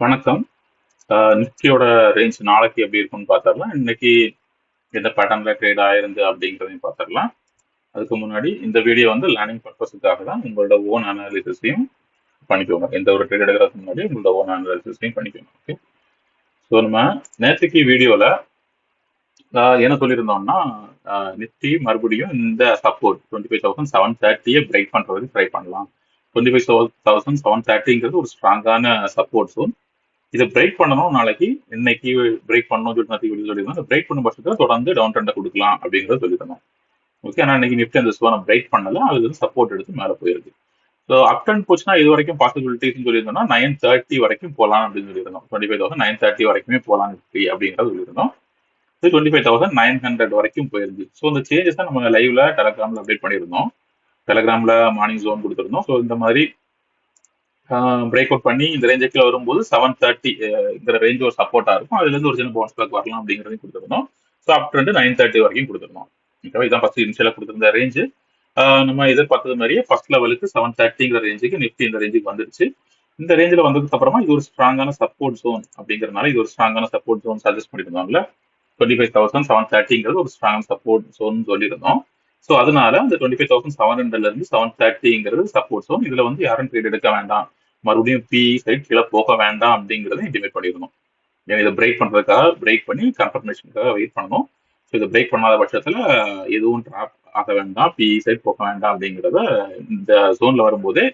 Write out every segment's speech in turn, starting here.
வணக்கம். நிஃப்டியோட ரேஞ்ச் நாளைக்கு எப்படி இருக்கும்னு பார்த்துடலாம். இன்னைக்கு எந்த பேட்டர்ன்ல ட்ரேட் ஆயிருந்து அப்படிங்கிறதையும் பார்த்துடலாம். அதுக்கு முன்னாடி இந்த வீடியோ வந்து லேர்னிங் பர்பஸுக்காக தான். உங்களோட ஓன் அனாலிசிஸையும் பண்ணிக்கோங்க. எந்த ஒரு ட்ரேட் எடுக்கிறதுக்கு முன்னாடி உங்களோட ஓன் அனாலிசிஸையும் பண்ணிக்கோங்க. ஓகே. ஸோ நம்ம நேற்றுக்கு வீடியோவில் என்ன சொல்லியிருந்தோம்னா, நிஃப்டி மறுபடியும் இந்த சப்போர்ட் 25,730 பிரேக் பண்ணுறதுக்கு ட்ரை பண்ணலாம். 25,730 ஒரு ஸ்ட்ராங்கான சப்போர்ட் ஜோன். இதை பிரேக் பண்ணணும் நாளைக்கு. இன்னைக்கு பிரேக் பண்ணணும் சொல்லியிருந்தோம். இந்த பிரேக் பண்ணும் பட்சத்தில் தொடர்ந்து டவுன் ட்ரெண்டை கொடுக்கலாம் அப்படிங்கிறத சொல்லியிருந்தோம். ஓகே. ஆனால் இன்னைக்கு நிஃப்டி அந்த ஸ்டோனை பிரேக் பண்ணல. அது வந்து சப்போர்ட் எடுத்து மேலே போயிருக்கு. ஸோ அப் ட்ரெண்ட் போச்சுன்னா இது வரைக்கும் பாசிபிலிட்டிஸ் சொல்லியிருந்தோம்னா 930 வரைக்கும் போகலாம் அப்படின்னு சொல்லியிருந்தோம். 25,930 வரைக்குமே போகலாம் நிஃப்டி அப்படிங்கிறத சொல்லியிருந்தோம். இது 25,900 வரைக்கும் போயிருக்கு. ஸோ இந்த சேஞ்சஸ் தான் நம்ம லைவ்ல டெலகிராம்ல அப்டேட் பண்ணியிருந்தோம். டெலகிராம்ல மார்னிங் ஜோன் கொடுத்துருந்தோம். ஸோ இந்த மாதிரி பிரேக் அவுட் பண்ணி இந்த ரேஞ்சுக்குள்ள வரும்போது 730 இந்த ரேஞ்ச் ஒரு சப்போர்ட்டா இருக்கும். அதுல இருந்து ஒரு சின்ன பவுன்ஸ் பேக் வரலாம் அப்படிங்கிறதையும் கொடுத்துருந்தோம். ஸோ அப் ட்ரெண்ட் 930 வரைக்கும் கொடுத்துருந்தோம். ஓகேவா? இதான் ஃபர்ஸ்ட் இனிஷியலா கொடுத்துருந்த ரேஞ்சு. நம்ம எதிர்பார்த்தது மாதிரியே ஃபர்ஸ்ட் லெவலுக்கு 730ங்கிற ரேஞ்சுக்கு நிஃப்டி இந்த ரேஞ்சுக்கு வந்துருச்சு. இந்த ரேஞ்சில் வந்ததுக்கு அப்புறமா இது ஒரு ஸ்ட்ராங்கான சப்போர்ட் ஜோன் அப்படிங்கிறதுனால இது ஒரு ஸ்ட்ராங்கான சப்போர்ட் ஜோன் சஜஸ்ட் பண்ணியிருந்தோம்ல. 25,730ங்கிறது ஒரு ஸ்ட்ராங் சப்போர்ட் ஜோன் சொல்லியிருந்தோம். ஸோ அதனால அந்த 25,700ல இருந்து 730ங்கிறது சப்போர்ட் ஜோன். இதுல வந்து யாரும் ட்ரேட் எடுக்க வேண்டாம், மறுபடியும் பி சைட் கீழே போக வேண்டாம் அப்படிங்கிறத இன்டிமேட் பண்ணியிருந்தோம். ஏன்னா இதை பிரேக் பண்றதுக்காக பிரேக் பண்ணி கன்ஃபர்மேஷனுக்காக வெயிட் பண்ணணும். ஸோ இதை பிரேக் பண்ணாத பட்சத்துல எதுவும் ட்ராப் ஆக வேண்டாம், பி சைட் போக வேண்டாம் அப்படிங்கிறத இந்த ஜோன்ல வரும்போதே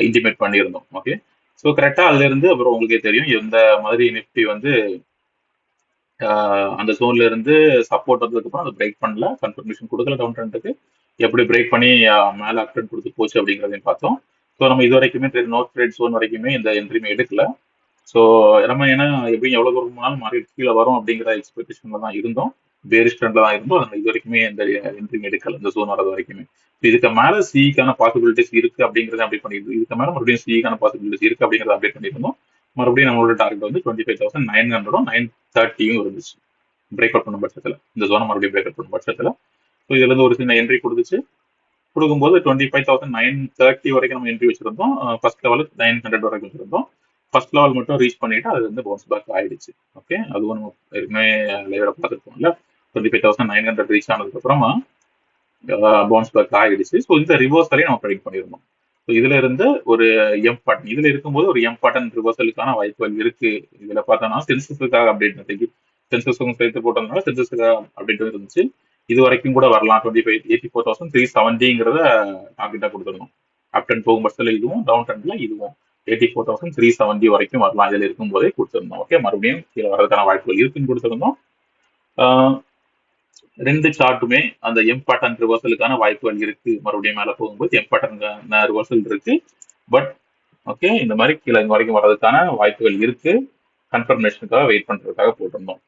இன்டிமேட் பண்ணியிருந்தோம். ஓகே. ஸோ கரெக்டா அதுல இருந்து அப்புறம் உங்களுக்கே தெரியும் எந்த மாதிரி நிஃப்டி வந்து அந்த ஜோன்ல இருந்து சப்போர்ட் வந்ததுக்கு அப்புறம் அதை பிரேக் பண்ணல, கன்ஃபர்மேஷன் கொடுக்கல டவுன் ட்ரெண்டுக்கு. எப்படி பிரேக் பண்ணி மேல அப் ட்ரெண்ட் கொடுத்து போச்சு அப்படிங்கிறதையும் பார்த்தோம். ஸோ நம்ம இது வரைக்குமே நோ ட்ரேட் ஜோன் வரைக்குமே இந்த என்ட்ரியுமே எடுக்கல. ஸோ நம்ம ஏன்னா எப்படியும் எவ்வளவு தூரம் போனாலும் மார்க்கெட் கீழே வரும் அப்படிங்கிற எக்ஸ்பெக்டேஷன்ல தான் இருந்தோம். பேரிஷ் ட்ரெண்ட்ல தான் இருந்தோம். நம்ம இது வரைக்குமே இந்த என்ட்ரியும் எடுக்கல இந்த ஜோன் வரது வரைக்குமே. இதுக்கு மேல சிக்கான பாசிபிலிட்டிஸ் இருக்கு அப்படிங்கறத அப்டேட் பண்ணிருந்தோம். இதுக்கு மேல மறுபடியும் சிக்கான பாசிபிலிட்டிஸ் இருக்கு அப்படிங்கறத அப்டேட் பண்ணிருந்தோம். மறுபடியும் நம்மளோட டார்கெட் வந்து 25,900 930 இருந்துச்சு பிரேக் அவுட் பண்ணும் பட்சத்துல. இந்த ஜோனை மறுபடியும் பிரேக் அவுட் பண்ணும் பட்சத்துல. ஸோ இதுல இருந்து ஒரு சின்ன என்ட்ரி கொடுத்துச்சு. கொடுக்கும்போது 25,930 வரைக்கும் நம்ம என்ட்ரி வச்சிருந்தோம். ஃபர்ஸ்ட் லெவல் 900 வரைக்கும் வச்சிருந்தோம். ஃபர்ஸ்ட் லெவல் மட்டும் ரீச் பண்ணிட்டு அது வந்து பவுன்ஸ் பேக் ஆயிடுச்சு. ஓகே. அதுவும் நம்ம ஏற்கனவே லைவ்ல பார்த்துருப்போம்ல. 25,900 ரீச் ஆனதுக்கு அப்புறமா பவுன்ஸ் பேக் ஆயிடுச்சு. ஸோ இந்த ரிவர்சலையும் நம்ம ப்ரெடிக்ட் பண்ணியிருந்தோம். ஸோ இதுல இருந்து ஒரு எம் பாட்டன் இதுல இருக்கும்போது ஒரு எம் பாட்டன் ரிவர்சலுக்கான வாய்ப்புகள் இருக்கு. இதுல பார்த்தோம்னா சென்சஸுக்காக அப்டேட் சென்சஸுக்கும் சேர்த்து போட்டதுனால சென்சஸுக்காக அப்டேட் இருந்துச்சு. இது வரைக்கும் கூட வரலாம். 84,370ங்கிறத டார்கெட்டா கொடுத்துருந்தோம். அப் ட்ரெண்ட் போகும் பட்சத்தில் இதுவும், டவுன் ட்ரெண்ட்ல இதுவும் 84,370 வரைக்கும் வரலாம். இதுல இருக்கும் போதே கொடுத்துருந்தோம். ஓகே. மறுபடியும் கீழே வரதுக்கான வாய்ப்புகள் இருக்குன்னு கொடுத்துருந்தோம். ரெண்டு சார்ட்டுமே அந்த எம் பேட்டர்ன் ரிவர்சலுக்கான வாய்ப்புகள் இருக்கு. மறுபடியும் மேல போகும்போது எம் பேட்டர்ன் ரிவர்சல் இருக்கு. பட் ஓகே, இந்த மாதிரி கீழே இங்க வரைக்கும் வர்றதுக்கான வாய்ப்புகள் இருக்கு. கன்ஃபர்மேஷனுக்காக வெயிட் பண்றதுக்காக போட்டிருந்தோம்.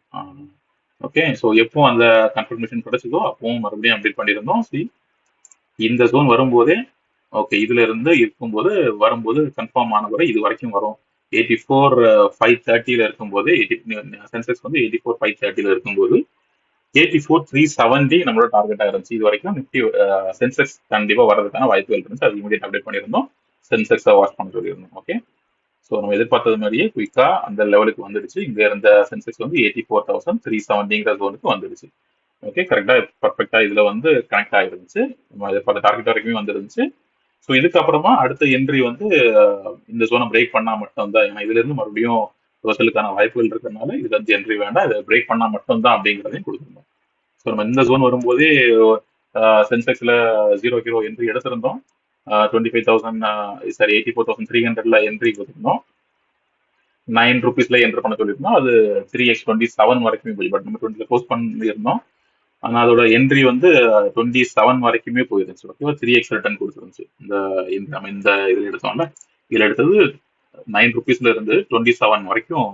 ஓகே. ஸோ எப்போ அந்த கன்ஃபர்மேஷன் கிடைச்சதோ அப்பவும் மறுபடியும் அப்டேட் பண்ணியிருந்தோம். இந்த ஜோன் வரும்போதே ஓகே, இதுல இருந்து இருக்கும்போது வரும்போது கன்ஃபார்ம் ஆன வரை இது வரைக்கும் வரும். 84,530 இருக்கும்போது சென்செக்ஸ் வந்து 84,530 இருக்கும்போது 84,370 நம்மளோட டார்கெட்டா இருந்துச்சு. இது வரைக்கும் நிஃப்டி சென்செக்ஸ் கண்டிப்பா வரதுக்கான வாய்ப்புகள் இருந்துச்சு. அது இமீடியட் அப்டேட் பண்ணியிருந்தோம். சென்செக்ஸை வாட்ச் பண்ண சொல்லியிருந்தோம். ஓகே. ஸோ நம்ம எதிர்பார்த்தது மாதிரியே குயிக்கா அந்த லெவலுக்கு வந்துடுச்சு. இங்க இருந்த சென்செக்ஸ் வந்து 84,370ங்கிற ஜோனுக்கு வந்துடுச்சு. ஓகே. கரெக்டா பர்ஃபெக்டா இதுல வந்து கனெக்ட் ஆயிருந்துச்சு. நம்ம எதிர்பார்த்த டார்கெட் வரைக்குமே வந்துருந்துச்சு. ஸோ இதுக்கப்புறமா அடுத்த என்ட்ரி வந்து இந்த ஜோனை பிரேக் பண்ணா மட்டும் தான். ஏன்னா இதுல இருந்து மறுபடியும் ரிவர்சலுக்கான வாய்ப்புகள் இருக்கிறதுனால இதுல இருந்து என்ட்ரி வேண்டாம், இதை பிரேக் பண்ணா மட்டும் தான் அப்படிங்கிறதையும் கொடுத்துருந்தோம். ஸோ நம்ம இந்த ஜோன் வரும்போதே சென்செக்ஸ்ல 0 என்ட்ரி எடுத்திருந்தோம். 25,000 சாரி 84,300ல என்ட்ரி கொடுத்திருந்தோம். 9 ருபீஸ்ல என்ட்ரு பண்ண சொல்லியிருந்தோம். அது 3x27 வரைக்குமே போய் பட் நம்ம 20ல க்ளோஸ் பண்ணியிருந்தோம். ஆனா அதோட என்ட்ரி வந்து 27 வரைக்குமே போயிருந்துச்சு. ஓகேவா? 3x return கொடுத்துருந்துச்சு. நம்ம இந்த இதில் எடுத்தோம்ல, இதுல எடுத்தது 9 ருபீஸ்ல இருந்து 27 வரைக்கும்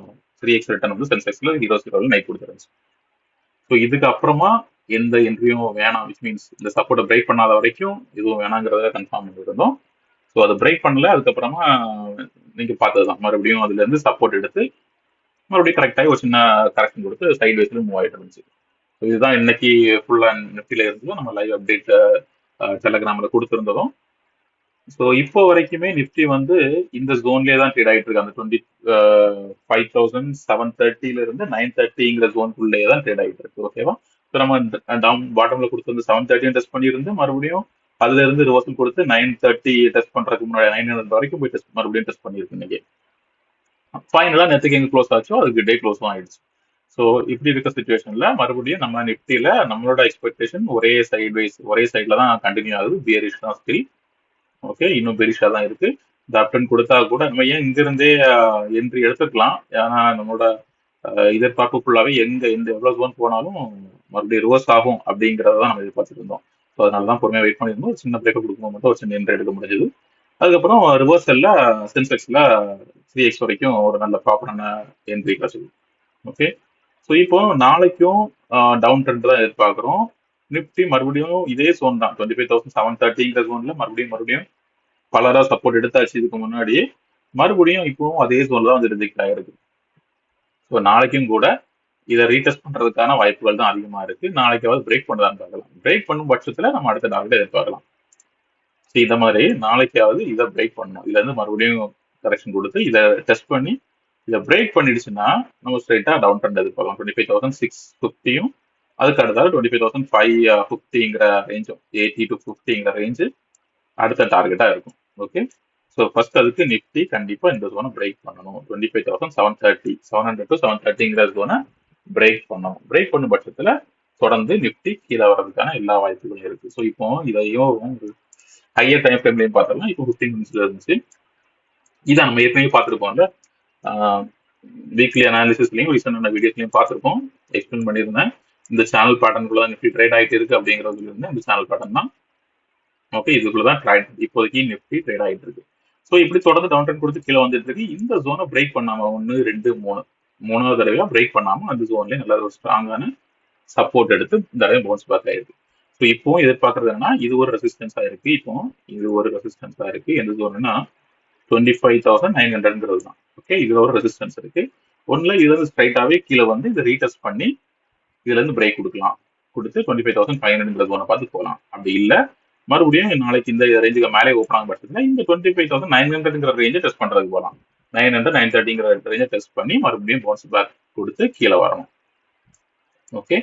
3x ரிட்டர்ன் வந்து சென்செக்ஸ்ல 0 நைட் கொடுத்துருந்துச்சு. ஸோ இதுக்கு அப்புறமா எந்த என்ட்ரியும் வேணாம், விச் மீன்ஸ் இந்த சப்போர்ட்டை பிரேக் பண்ணாத வரைக்கும் எதுவும் வேணாங்கிறத கன்ஃபார்ம் பண்ணியிருந்தோம். ஸோ அதை பிரேக் பண்ணல. அதுக்கப்புறமா நீங்க பார்த்ததுதான், மறுபடியும் அதுல இருந்து சப்போர்ட் எடுத்து மறுபடியும் கரெக்டாகி ஒரு சின்ன கரெக்ஷன் கொடுத்து சைட் வைஸ்ல மூவ் ஆகிட்டு இருந்துச்சு. ஸோ இதுதான் இன்னைக்கு ஃபுல்லா நெஃப்டில இருந்ததும் நம்ம லைவ் அப்டேட் டெலகிராம்ல கொடுத்துருந்ததும். ஸோ இப்போ வரைக்குமே நிஃப்டி வந்து இந்த ஜோன்லயே தான் ட்ரேட் ஆகிட்டு இருக்கு. அந்த 25,730 இருந்து 930ங்கிற ஜோனுக்குள்ளேயே தான் ட்ரேட் ஆகிட்டு இருக்கு. ஓகேவா? ஸோ நம்ம டவுன் பாட்டம்ல கொடுத்து வந்து 730 டெஸ்ட் பண்ணியிருந்து மறுபடியும் அதுல இருந்து ரிவர்சல் கொடுத்து 930 டெஸ்ட் பண்றதுக்கு முன்னாடி 900 வரைக்கும் போய் மறுபடியும் டெஸ்ட் பண்ணியிருக்கு இன்னைக்கு. ஃபைனலா நேற்றுக்கு எங்க க்ளோஸ் ஆச்சோ அதுக்கு டே க்ளோஸும் ஆயிடுச்சு. ஸோ இப்படி இருக்க சுச்சுவேஷன்ல மறுபடியும் நம்ம நிஃப்டியில நம்மளோட எக்ஸ்பெக்டேஷன் ஒரே சைட்ல தான் கண்டினியூ ஆகுது. பியரிஷ் தான் ஸ்டில். ஓகே, இன்னும் பெரிஷா தான் இருக்கு. இந்த அப்டன் கொடுத்தா கூட நம்ம ஏன் இங்க இருந்தே என்ட்ரி எடுத்துக்கலாம். ஏன்னா நம்மளோட எதிர்பார்ப்பு ஃபுல்லாவே எந்த எவ்வளவு ஜோன் போனாலும் மறுபடியும் ரிவர்ஸ் ஆகும் அப்படிங்கறத தான் நம்ம எதிர்பார்த்துட்டு இருந்தோம். ஸோ அதனாலதான் பொறுமையா வெயிட் பண்ணியிருந்தோம். ஒரு சின்ன பிரேக்கப் கொடுக்கும்போது மட்டும் ஒரு சின்ன என்ட்ரி எடுக்க முடிஞ்சது. அதுக்கப்புறம் ரிவர்சல்ல சென்செக்ஸ்ல 3x வரைக்கும் ஒரு நல்ல ப்ராப்பரான என்ட்ரி கிடைச்சது. ஓகே, ஸோ இப்போ நாளைக்கும் டவுன் ட்ரெண்ட் தான் எதிர்பார்க்குறோம். நிப்டி மறுபடியும் இதே ஜோன் தான் 25,730ங்கிற ஜோன்ல மறுபடியும் பலரா சப்போர்ட் எடுத்தாச்சு இதுக்கு முன்னாடி. மறுபடியும் இப்பவும் அதே ஜோன்ல தான் வந்து ரிஜெக்ட் ஆயிருக்கு. ஸோ நாளைக்கும் கூட இதை ரீடெஸ்ட் பண்றதுக்கான வாய்ப்புகள் தான் அதிகமா இருக்கு. நாளைக்காவது பிரேக் பண்ணதான்னு பார்க்கலாம். பிரேக் பண்ணும் பட்சத்துல நம்ம அடுத்த டார்கெட் எதிர்பார்க்கலாம். ஸோ இந்த மாதிரி நாளைக்காவது இதை பிரேக் பண்ணணும். இதுல இருந்து மறுபடியும் கரெக்ஷன் கொடுத்து இதை டெஸ்ட் பண்ணி இதை பிரேக் பண்ணிடுச்சுன்னா நம்ம ஸ்ட்ரைட்டா டவுன் ட்ரெண்ட் எதிர்பார்க்கலாம். 25,650யும் அதுக்கு அடுத்தாலும் 25,550ங்கிற ரேஞ்சும் 80 to 50ங்கிற ரேஞ்சு அடுத்த டார்கெட்டா இருக்கும். ஓகே, ஸோ ஃபர்ஸ்ட் அதுக்கு நிஃப்டி கண்டிப்பா இந்த ஜோனை பிரேக் பண்ணணும். 25,730 700 to 730ங்கிற ஜோனை பிரேக் பண்ணணும். பிரேக் பண்ணும் பட்சத்துல தொடர்ந்து நிஃப்டி கீழே வர்றதுக்கான எல்லா வாய்ப்புகளும் இருக்கு. ஸோ இப்போ இதையும் ஹையர் டைம் ஃப்ரேம்லையும் பார்த்தோம்னா இப்போ 15 மினிட்ஸ்ல இருந்துச்சு. இதான் நம்ம ஏற்கனவே பார்த்துருக்கோம்ல, வீக்லி அனாலிசிஸ்லையும் ரீசெண்டான வீடியோஸ்லையும் பார்த்துருக்கோம். எக்ஸ்பிளைன் பண்ணியிருந்தேன். இந்த சேனல் பேட்டர்னுக்குள்ள தான் நிஃப்டி ட்ரேட் ஆகிட்டு இருக்கு அப்படிங்கிறதுல இருந்து இந்த சேனல் பேட்டர்ன் தான். ஓகே, இதுக்குள்ளதான் ட்ரேட் இப்போதைக்கு நிஃப்டி ட்ரேட் ஆகிட்டு இருக்கு. ஸோ இப்படி தொடர்ந்து டவுன் ட்ரெண்ட் கொடுத்து கீழே வந்துட்டு இருக்கு. இந்த ஜோனை பிரேக் பண்ணாம 1 2 3 மூணாவது தடவையா பிரேக் பண்ணாம அந்த ஜோன்லயே நல்ல ஒரு ஸ்ட்ராங்கான சப்போர்ட் எடுத்து இந்த தடவை பவுன்ஸ் பேக் ஆயிருக்கு. ஸோ இப்போவும் எதிர்பார்க்கறது என்னன்னா இது ஒரு ரெசிஸ்டன்ஸா இருக்கு. இப்போ இது ஒரு ரெசிஸ்டன்ஸா இருக்கு. எந்த ஜோன்னா 25,900ங்கிறது தான். ஓகே, இதுல ஒரு ரெசிஸ்டன்ஸ் இருக்கு. ஒன்னுல இதுல இருந்து ஸ்ட்ரைட்டாவே கீழே வந்து இதை ரீடெஸ்ட் பண்ணி இதுல இருந்து பிரேக் கொடுக்கலாம். கொடுத்து 25,500ங்கிற ஜோனை பார்த்து போகலாம். அப்படி இல்ல மறுபடியும் நாளைக்கு இந்த ரேஞ்சுக்கு மேலே ஓப்பன் ஆகும் பட்சத்துல இந்த 25,900ங்கிற ரேஞ்சை டெஸ்ட் பண்றதுக்கு போகலாம். 900 930ங்கிற ரேஞ்சை டெஸ்ட் பண்ணி மறுபடியும் பவுன்ஸ் பேக் கொடுத்து கீழே வரணும். ஓகே,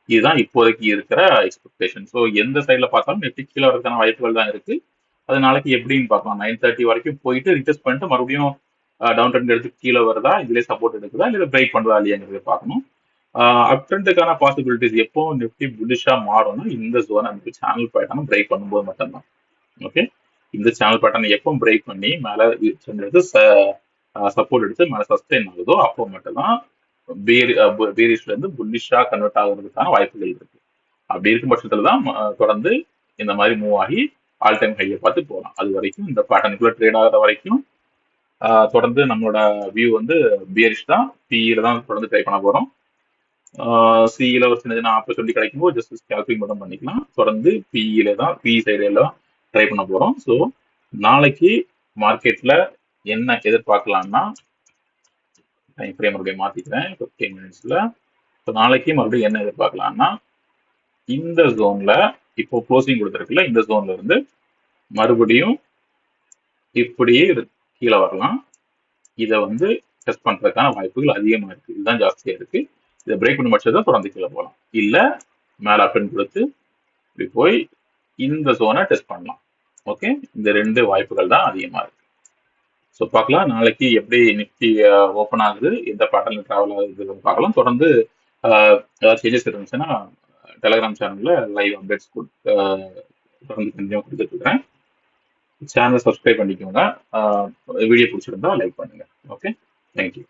இதுதான் இப்போதைக்கு இருக்கிற எக்ஸ்பெக்டேஷன். ஸோ எந்த சைட்ல பார்த்தாலும் நிஃப்டி கீழே வரதுக்கான வாய்ப்புகள் தான் இருக்கு. அது நாளைக்கு எப்படின்னு பார்க்கலாம். 930 வரைக்கும் போயிட்டு ரிட்டெஸ்ட் பண்ணிட்டு மறுபடியும் டவுன் ட்ரெண்ட் எடுத்து கீழே வருதா, இதுலேயே சப்போர்ட் எடுக்குதா, இல்லை பிரேக் பண்ணுதா இல்லையாங்கிறத பார்க்கணும். அப் ட்ரெண்டுக்கான பாசிபிலிட்டிஸ் எப்போ நிஃப்டி புல்லிஷா மாறும்னா இந்த ஜோன் அந்த சேனல் பேட்டர்ன் பிரேக் பண்ணும்போது மட்டும்தான். ஓகே, இந்த சேனல் பேட்டர்ன் எப்போ பிரேக் பண்ணி மேலே எடுத்து சப்போர்ட் எடுத்து மேலே சஸ்டெயின் ஆகுதோ அப்போ மட்டும்தான் பேரிஷ்ல இருந்து புல்லிஷா கன்வெர்ட் ஆகுறதுக்கான வாய்ப்புகள் இருக்கு. அப்படி இருக்கும் பட்சத்துல தான் தொடர்ந்து இந்த மாதிரி மூவ் ஆகி ஆல் டைம் ஹையை பார்த்து போகலாம். அது வரைக்கும் இந்த பேட்டர்னுக்குள்ள ட்ரேட் ஆகிற வரைக்கும் தொடர்ந்து நம்மளோட வியூ வந்து பியரிஷ் தான். பிஇல தான் தொடர்ந்து ட்ரை பண்ண போறோம். சிஇல ஒரு சின்ன சின்ன ஆப்பர்ச்சுனிட்டி கிடைக்கும் போது ஜஸ்ட் ஸ்கேல்பிங் மட்டும் பண்ணிக்கலாம். தொடர்ந்து பிஇல தான் பிஇ சைடுல ட்ரை பண்ண போறோம். ஸோ நாளைக்கு மார்க்கெட்ல என்ன எதிர்பார்க்கலாம்னா டைம் ஃப்ரேம் மறுபடியும் மாத்திக்கிறேன் 15 மினிட்ஸ்ல. ஸோ நாளைக்கு மறுபடியும் என்ன எதிர்பார்க்கலாம்னா இந்த ஜோன்ல இப்போ க்ளோசிங் கொடுத்துருக்குல்ல, இந்த ஜோன்ல இருந்து மறுபடியும் இப்படியே கீழே வரலாம். இதை வந்து டெஸ்ட் பண்றதுக்கான வாய்ப்புகள் அதிகமா இருக்கு. இதுதான் ஜாஸ்தியா இருக்கு. இதை பிரேக் பண்ண பட்சத்தை தொடர்ந்து கீழே போகலாம். இல்ல மேல அப்டன் கொடுத்து இப்படி போய் இந்த ஜோனை டெஸ்ட் பண்ணலாம். ஓகே, இந்த ரெண்டு வாய்ப்புகள் தான் அதிகமா இருக்கு. ஸோ பார்க்கலாம் நாளைக்கு எப்படி நிஃப்டி ஓப்பன் ஆகுது, எந்த பேட்டர்ல டிராவல் ஆகுதுன்னு பார்க்கலாம். தொடர்ந்து ஏதாவது சேஞ்சஸ் இருந்துச்சுன்னா டெலிகிராம் சேனல்ல லைவ் அப்டேட்ஸ் தொடர்ந்து கொஞ்சம் கொடுத்துட்டு இருக்கிறேன். சேனலை சப்ஸ்கிரைப் பண்ணிக்கோங்க. வீடியோ பிடிச்சிருந்தா லைக் பண்ணுங்க. Okay, thank you.